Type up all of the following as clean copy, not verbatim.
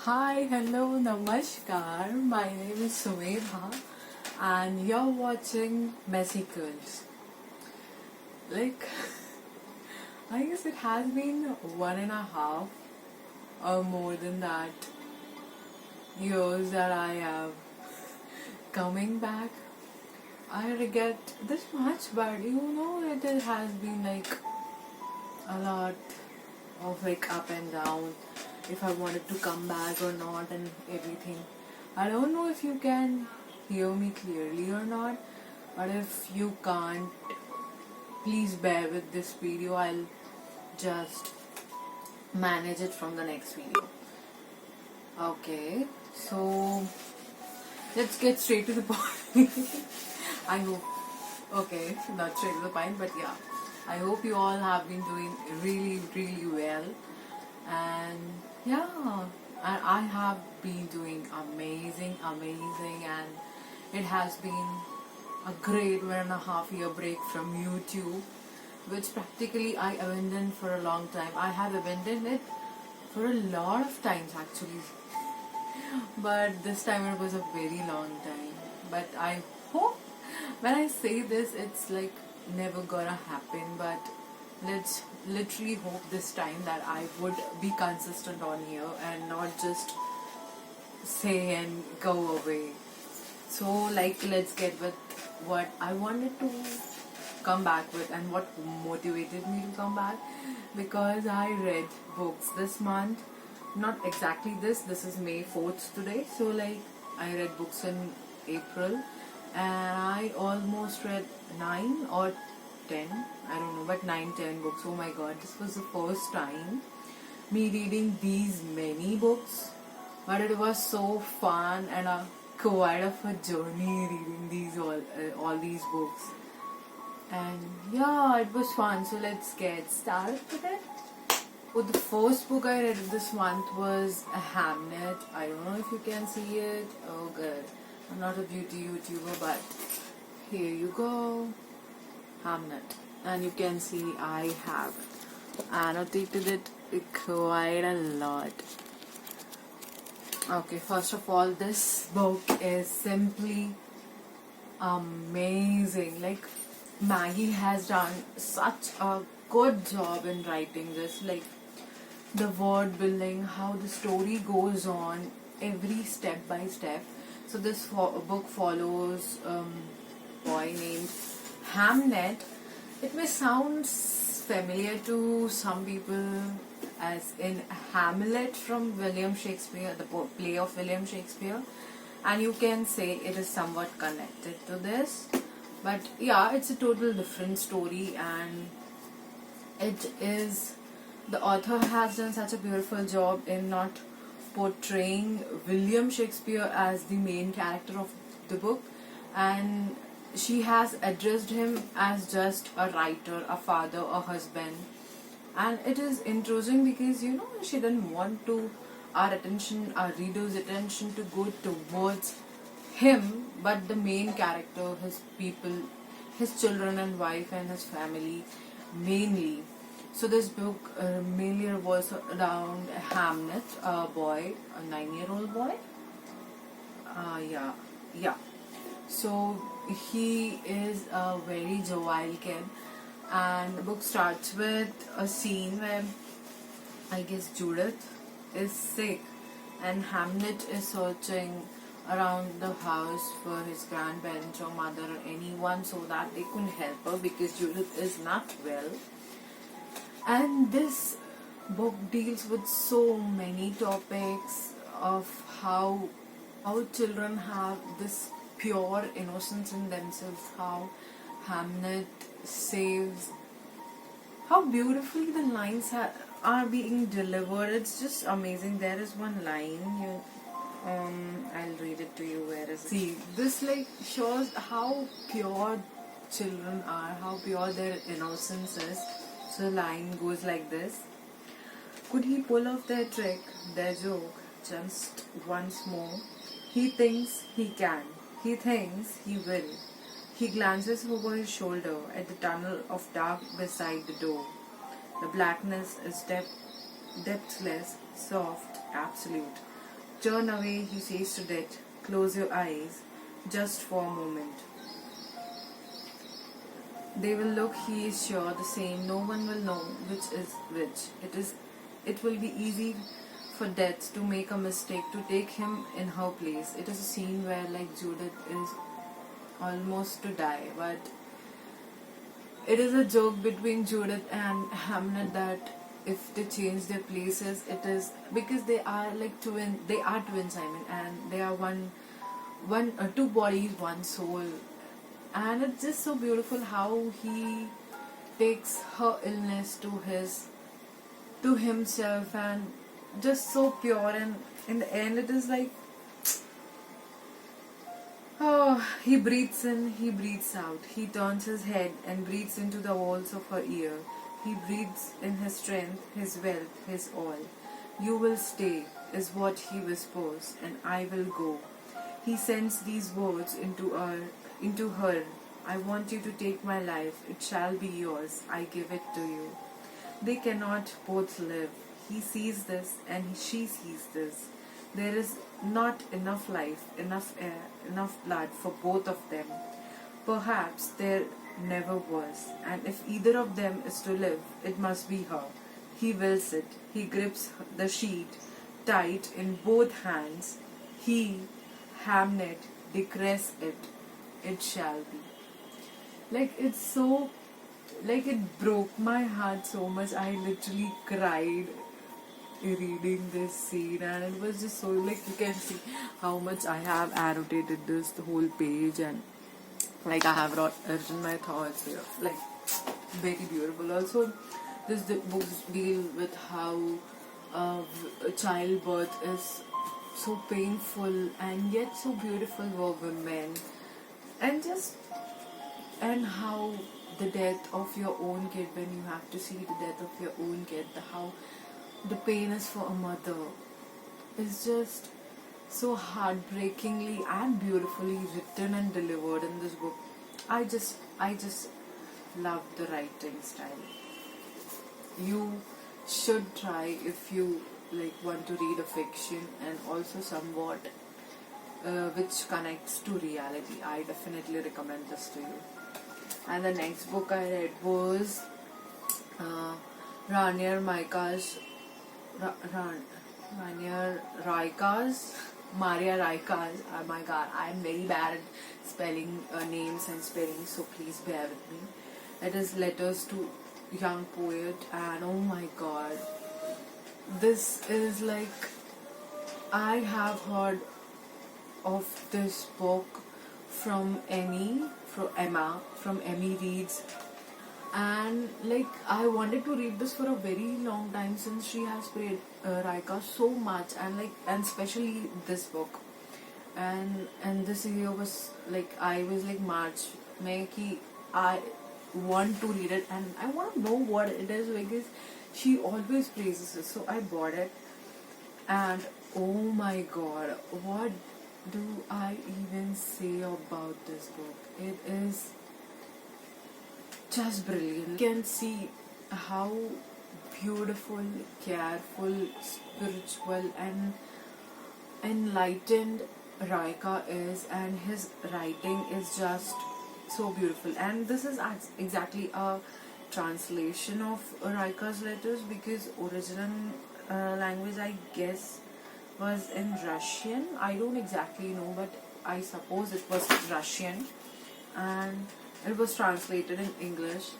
Hi, hello, namaskar. My name is Sumedha, and you're watching Messy Girls. Like, I guess it has been 1.5 or more than that years that I am coming back. I regret this much, but it has been like a lot of like up and down if I wanted to come back or not and everything. I don't know if you can hear me clearly or not, but if you can't, please bear with this video. I'll just manage it from the next video. Okay, so let's get straight to the point. I hope. Okay, not straight to the point, but yeah. I hope you all have been doing really, really well. And yeah, and I have been doing amazing, and it has been a great 1.5 year break from YouTube, which practically I abandoned for a long time. I have abandoned it for a lot of times actually, but this time it was a very long time. But I hope when I say this, it's like never gonna happen, but let's literally hope this time that I would be consistent on here and not just say and go away. So let's get with what I wanted to come back with and what motivated me to come back, because I read books this month. Not exactly this is May 4th today, so I read books in April, and I almost read 9 or 10, I don't know, but 9-10 books. Oh my god, this was the first time me reading these many books, but it was so fun and quite of a journey reading these all these books. And yeah, it was fun. So let's get started with it. Well, the first book I read this month was Hamnet. I don't know if you can see it. Oh good, I'm not a beauty YouTuber, but here you go, Hamnet. And you can see I have annotated it quite a lot. Okay, first of all, this book is simply amazing. Like, Maggie has done such a good job in writing this. Like, the word building, how the story goes on, every step by step. So this book follows a boy named Hamnet. It may sound familiar to some people as in Hamlet from William Shakespeare, the play of William Shakespeare, and you can say it is somewhat connected to this, but yeah, it's a total different story. And it is, the author has done such a beautiful job in not portraying William Shakespeare as the main character of the book, and she has addressed him as just a writer, a father, a husband. And it is interesting because she didn't want to our attention, our readers' attention, to go towards him, but the main character, his people, his children and wife and his family mainly. So this book mainly revolves around Hamnet, a boy, a 9-year-old boy. Yeah. So he is a very jovial kid, and the book starts with a scene where I guess Judith is sick, and Hamlet is searching around the house for his grandparents or mother or anyone so that they couldn't help her because Judith is not well. And this book deals with so many topics of how children have this pure innocence in themselves, how Hamlet saves, how beautifully the lines are being delivered. It's just amazing. There is one line here, I'll read it to you. Where is it? See, this shows how pure children are, how pure their innocence is. So the line goes like this: could he pull off their trick, their joke, just once more? He thinks he can. He thinks he will. He glances over his shoulder at the tunnel of dark beside the door. The blackness is depthless, soft, absolute. Turn away, he says to death. Close your eyes, just for a moment. They will look, he is sure, the same. No one will know which is which. It will be easy for death to make a mistake, to take him in her place. It is a scene where, like, Judith is almost to die, but it is a joke between Judith and Hamlet that if they change their places, it is because they are like twin. They are twins, I mean, and they are two bodies, one soul, and it's just so beautiful how he takes her illness to himself, and just so pure. And in the end, it is like, oh, he breathes in, he breathes out. He turns his head and breathes into the walls of her ear. He breathes in his strength, his wealth, his all. You will stay, is what he whispers, and I will go. He sends these words into her. I want you to take my life. It shall be yours. I give it to you. They cannot both live. He sees this, and she sees this. There is not enough life, enough air, enough blood for both of them. Perhaps there never was, and if either of them is to live, it must be her. He wills it. He grips the sheet tight in both hands. He, Hamnet, decrees it. It shall be. Like, it's so, like, it broke my heart so much. I literally cried reading this scene, and it was just so, like, you can see how much I have annotated this the whole page, and like I have written my thoughts here. Like, very beautiful. Also, the books deal with how childbirth is so painful and yet so beautiful for women, and how the death of your own kid, when you have to see the death of your own kid, how the pain is for a mother, is just so heartbreakingly and beautifully written and delivered in this book. I just love the writing style. You should try if you like want to read a fiction and also somewhat which connects to reality. I definitely recommend this to you. And the next book I read was Ranier Maika's Maria Raika's. Oh my god, I'm very bad at spelling names and spelling, so please bear with me. It is Letters to Young Poet, and oh my god, this is like, I have heard of this book from Emmy Reads, and like I wanted to read this for a very long time since she has praised Raika so much, and especially this book, and this year was like, I was like March May ki I want to read it and I want to know what it is because she always praises it, so I bought it, and oh my god, what do I even say about this book? It is just brilliant. You can see how beautiful, careful, spiritual and enlightened Raika is, and his writing is just so beautiful. And this is exactly a translation of Raika's letters, because original language, I guess, was in Russian. I don't exactly know, but I suppose it was Russian, and it was translated in English,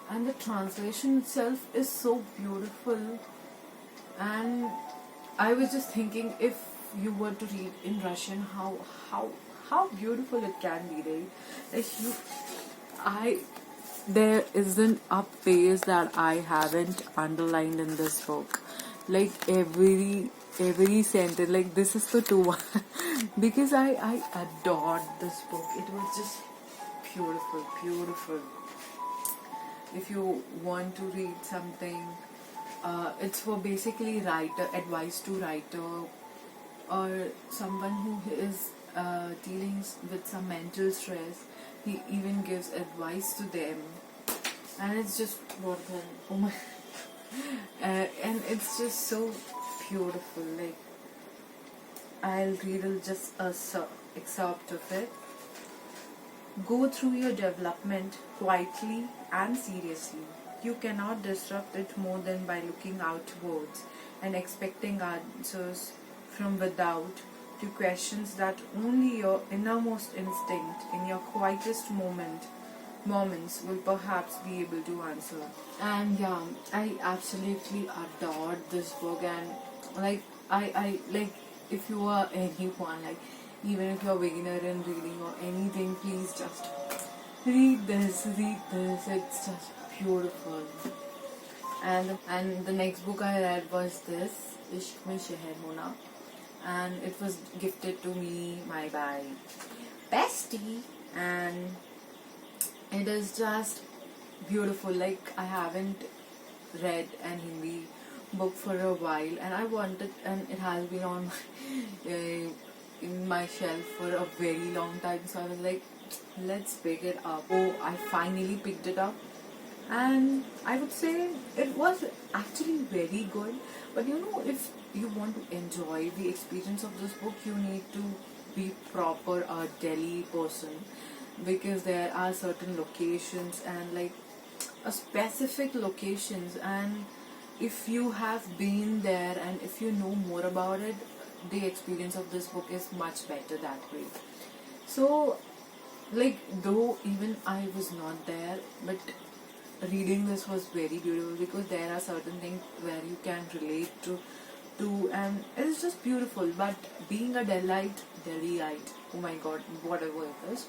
and the translation itself is so beautiful. And I was just thinking, if you were to read in Russian, how beautiful it can be, right? There isn't a page that I haven't underlined in this book. Like every sentence, like this is the two one because I adored this book. It was just beautiful. If you want to read something, it's for basically advice to writer, or someone who is dealing with some mental stress. He even gives advice to them, and it's just more than oh my and it's just so beautiful. Like, I'll read just a excerpt of it. Go through your development quietly and seriously. You cannot disrupt it more than by looking outwards and expecting answers from without to questions that only your innermost instinct in your quietest moments will perhaps be able to answer. And yeah, I absolutely adored this book. And like I like, if you are anyone, like even if you're a beginner in reading or anything, please just read this, it's just beautiful. And the next book I read was this, Ishq Mein Sheher Hona, and it was gifted to me by bestie, and it is just beautiful. Like, I haven't read an Hindi book for a while, and I wanted, and it has been on my, in my shelf for a very long time. So I was like, let's pick it up. Oh, I finally picked it up, and I would say it was actually very good. But you know, if you want to enjoy the experience of this book, you need to be proper a Delhi person, because there are certain locations and like a specific locations, and if you have been there and if you know more about it, the experience of this book is much better that way. So, like, though even I was not there, but reading this was very beautiful, because there are certain things where you can relate to, and it's just beautiful. But being a Delhiite, oh my god, whatever it is,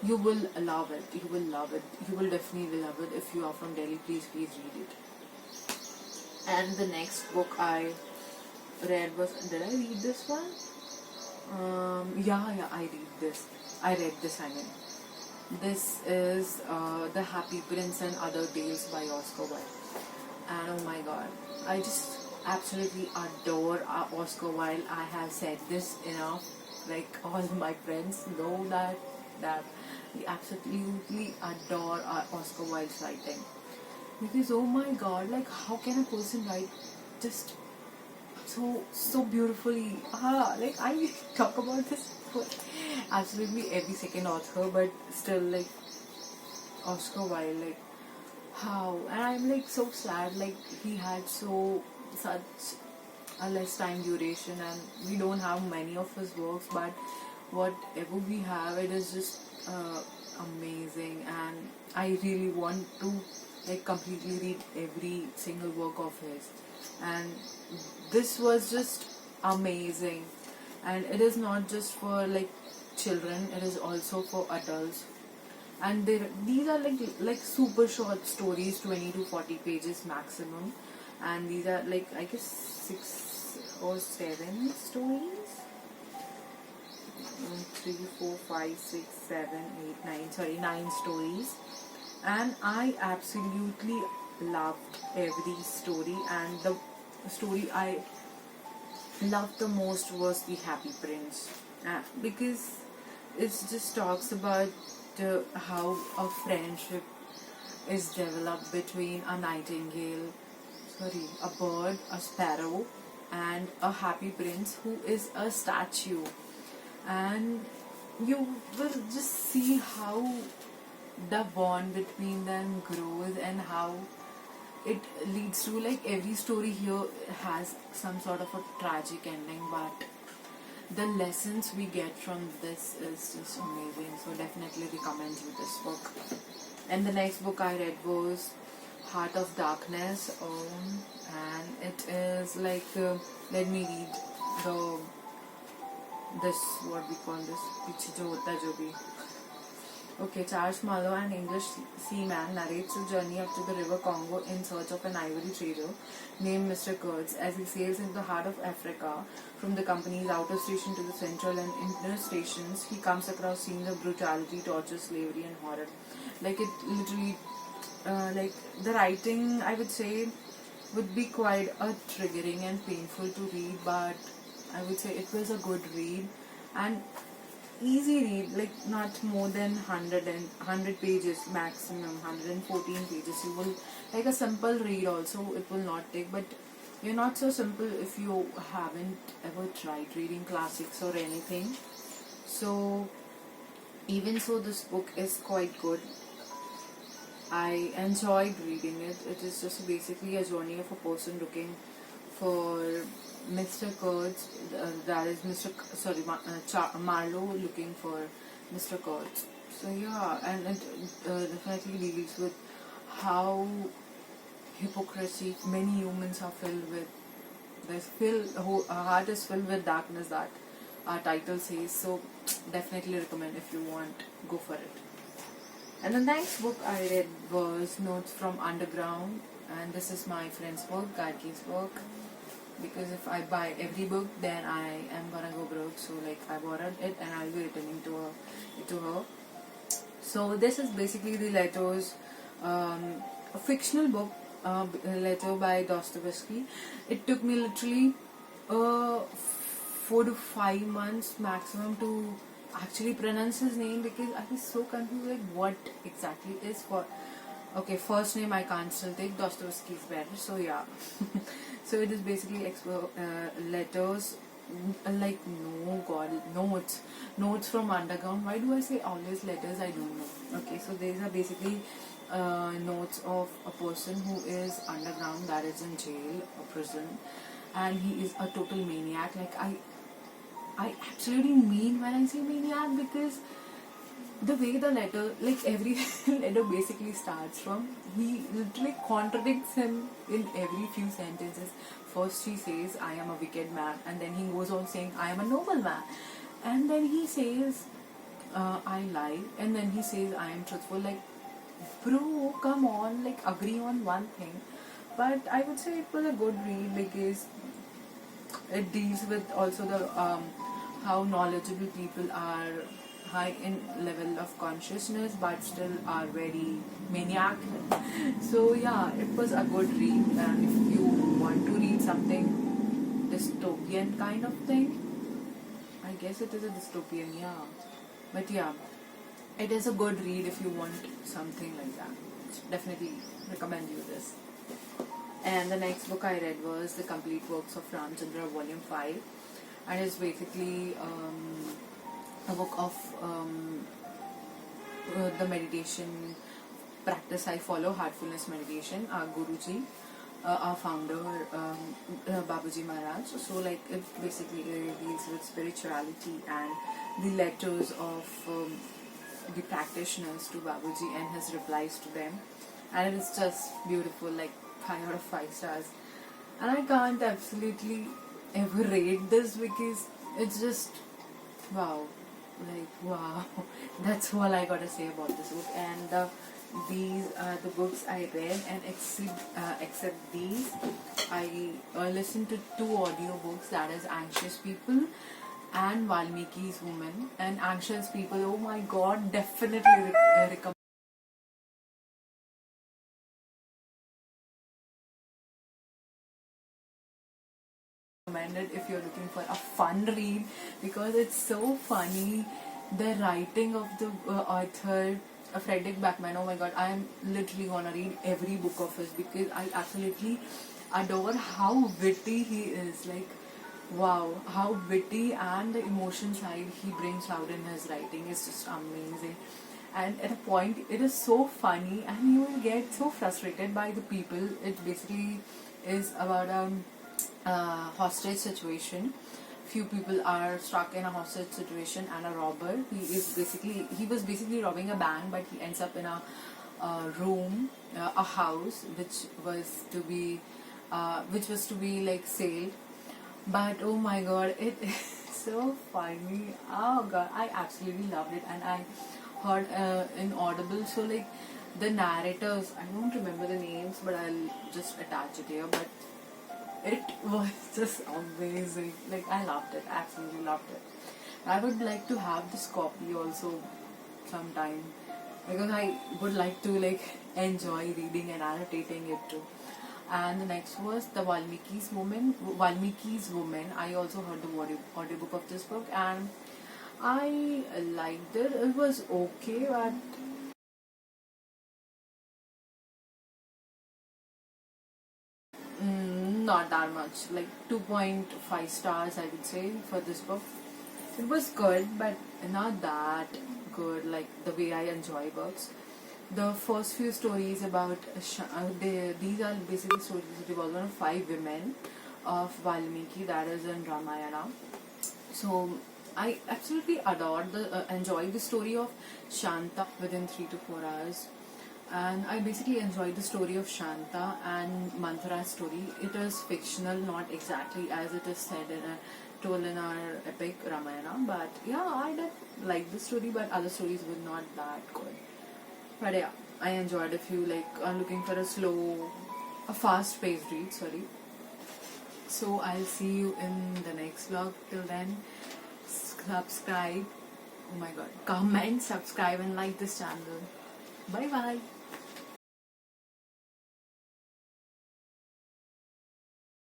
you will love it. You will love it. You will definitely love it. If you are from Delhi, please read it. And the next book I read was, did I read this one? Yeah, I read this, I mean. This is The Happy Prince and Other Tales by Oscar Wilde. And oh my god, I just absolutely adore Oscar Wilde. I have said this enough. Like, all my friends know that we absolutely adore Oscar Wilde's writing. Because oh my god, like, how can a person write just so beautifully? Like, I talk about this for absolutely every second author, but still, like, Oscar Wilde, like, how? And I'm like so sad, like, he had such a less time duration, and we don't have many of his works, but whatever we have, it is just amazing. And I really want to, like, completely read every single work of his. And this was just amazing. And it is not just for, like, children, it is also for adults. And these are like super short stories, 20 to 40 pages maximum. And these are, like, I guess 6 or 7 stories. 3, 4, 5, 6, 7, 8, 9, sorry, 9 stories. And I absolutely loved every story, and the story I loved the most was The Happy Prince, because it just talks about how a friendship is developed between a bird, a sparrow, and a happy prince who is a statue. And you will just see how the bond between them grows, and how it leads to, like, every story here has some sort of a tragic ending, but the lessons we get from this is just amazing. So definitely recommend you this book. And the next book I read was Heart of Darkness, and it is like, let me read what we call this, piche jo hota jo bhi. Okay, Charles Marlowe, an English seaman, narrates a journey up to the river Congo in search of an ivory trader named Mr. Kurtz. As he sails into the heart of Africa, from the company's outer station to the central and inner stations, he comes across scenes of brutality, torture, slavery, and horror. Like, it literally, like, the writing, I would say, would be quite triggering and painful to read, but I would say it was a good read. And easy read, like, not more than 100 pages maximum, 114 pages. You will, like, a simple read also, it will not take, but You're not so simple if you haven't ever tried reading classics or anything. So even so, this book is quite good. I enjoyed reading it. It is just basically a journey of a person looking for Mr. Kurtz, that is Mr. Marlowe looking for Mr. Kurtz. So yeah, and it definitely deals with how hypocrisy many humans are filled with. Heart is filled with darkness, that our title says. So definitely recommend, if you want, go for it. And the next book I read was Notes from Underground, and this is my friend's work, Gargi's work. Because if I buy every book, then I am gonna go broke. So like, I borrowed it and I'll be returning to her. So this is basically the letters, a fictional book, letter by Dostoevsky. It took me literally 4 to 5 months maximum to actually pronounce his name, because I was so confused, like what exactly is for. Okay, first name I can't still take, Dostoevsky is better, so yeah. So it is basically letters, like, no god, notes from underground. Why do I say always letters? I don't know. Okay, so these are basically notes of a person who is underground, that is in jail or prison, and he is a total maniac. Like, I absolutely mean when I say maniac, because the way the letter, like every letter basically starts from, he literally contradicts him in every few sentences. First he says, I am a wicked man, and then he goes on saying, I am a noble man, and then he says, I lie, and then he says, I am truthful. Like, bro, come on, like, agree on one thing. But I would say it was a good read, because it deals with also the how knowledgeable people are high in level of consciousness but still are very maniac. So yeah, it was a good read, and if you want to read something dystopian kind of thing, I guess it is a dystopian, yeah. But yeah, it is a good read if you want something like that. Definitely recommend you this. And the next book I read was The Complete Works of Ramchandra, Volume 5. And it's basically a book of the meditation practice I follow, heartfulness meditation. Our Guruji, our founder, Babaji Maharaj. So like, it basically deals with spirituality and the letters of the practitioners to Babaji and his replies to them. And it's just beautiful, like 5 out of 5 stars. And I can't absolutely ever rate this, because it's just wow, like wow. That's all I gotta say about this book. And these are the books I read, and except these, I listened to 2 audiobooks, that is Anxious People and Valmiki's Woman. And Anxious People, oh my god, definitely recommend it if you're looking for a fun read, because it's so funny. The writing of the author, Frederick Backman, oh my god, I am literally gonna read every book of his, because I absolutely adore how witty he is. Like, wow, how witty, and the emotion side he brings out in his writing is just amazing. And at a point, it is so funny, and you will get so frustrated by the people. It basically is about hostage situation. Few people are stuck in a hostage situation, and a robber, he was basically robbing a bank, but he ends up in a room, a house which was to be like sailed. But oh my god, it is so funny. Oh god, I absolutely loved it. And I heard in Audible, so like, the narrators, I don't remember the names, but I'll just attach it here. But it was just amazing. Like, I loved it, absolutely loved it. I would like to have this copy also sometime, because I would like to like enjoy reading and annotating it too. And the next was the Valmiki's Woman. I also heard the audiobook of this book, and I liked it. It was okay, but not that much, like 2.5 stars I would say for this book. It was good, but not that good like the way I enjoy books. The first few stories about these are basically stories that revolve around 5 women of Valmiki, that is in Ramayana. So I absolutely enjoyed the story of Shanta within 3 to 4 hours, and I basically enjoyed the story of Shanta and Manthara's story. It is fictional, not exactly as it is said in a told in our epic Ramayana, but yeah, I did like the story, but other stories were not that good. But yeah, I enjoyed a few. Like I'm looking for a fast-paced read. Sorry. So I'll see you in the next vlog. Till then, subscribe. Oh my god, comment, subscribe, and like this channel. Bye bye.